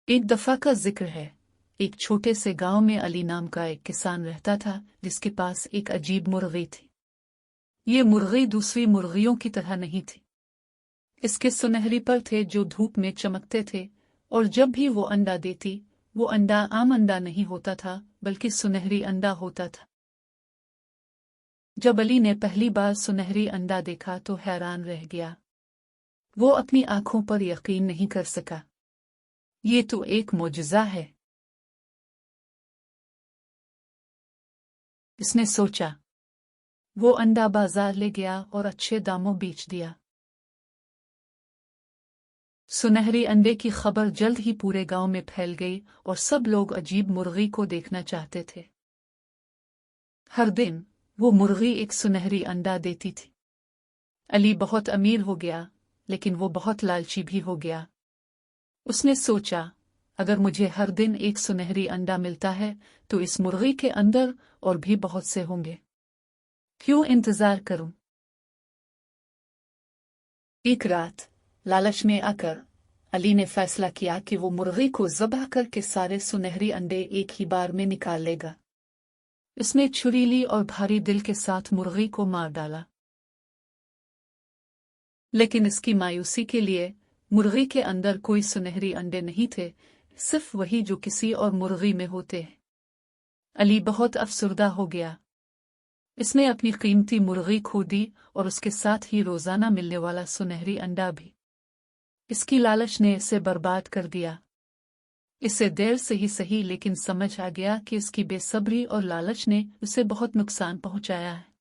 एक दफा का जिक्र है। एक छोटे से गांव में अली नाम का एक किसान रहता था, जिसके पास एक अजीब मुर्गी थी। ये मुर्गी दूसरी मुर्गियों की तरह नहीं थी। इसके सुनहरी पर थे जो धूप में चमकते थे, और जब भी वो अंडा देती, वो अंडा आम अंडा नहीं होता था, बल्कि सुनहरी अंडा होता था। जब अली ने पहली बार सुनहरी अंडा देखा तो हैरान रह गया। वो अपनी आंखों पर यकीन नहीं कर सका। ये तो एक मोजज़ा है, इसने सोचा। वो अंडा बाजार ले गया और अच्छे दामों बेच दिया। सुनहरी अंडे की खबर जल्द ही पूरे गांव में फैल गई और सब लोग अजीब मुर्गी को देखना चाहते थे। हर दिन वो मुर्गी एक सुनहरी अंडा देती थी। अली बहुत अमीर हो गया, लेकिन वो बहुत लालची भी हो गया। उसने सोचा, अगर मुझे हर दिन एक सुनहरी अंडा मिलता है तो इस मुर्गी के अंदर और भी बहुत से होंगे। क्यों इंतजार करूं? एक रात लालच में आकर अली ने फैसला किया कि वो मुर्गी को ज़बह करके सारे सुनहरी अंडे एक ही बार में निकाल लेगा। इसने छुरी ली और भारी दिल के साथ मुर्गी को मार डाला। लेकिन इसकी मायूसी के लिए मुर्गी के अंदर कोई सुनहरी अंडे नहीं थे, सिर्फ वही जो किसी और मुर्गी में होते हैं। अली बहुत अफसुर्दा हो गया। इसने अपनी कीमती मुर्गी खो दी और उसके साथ ही रोजाना मिलने वाला सुनहरी अंडा भी। इसकी लालच ने इसे बर्बाद कर दिया। इसे देर से ही सही, लेकिन समझ आ गया कि इसकी बेसब्री और लालच ने उसे बहुत नुकसान पहुंचाया है।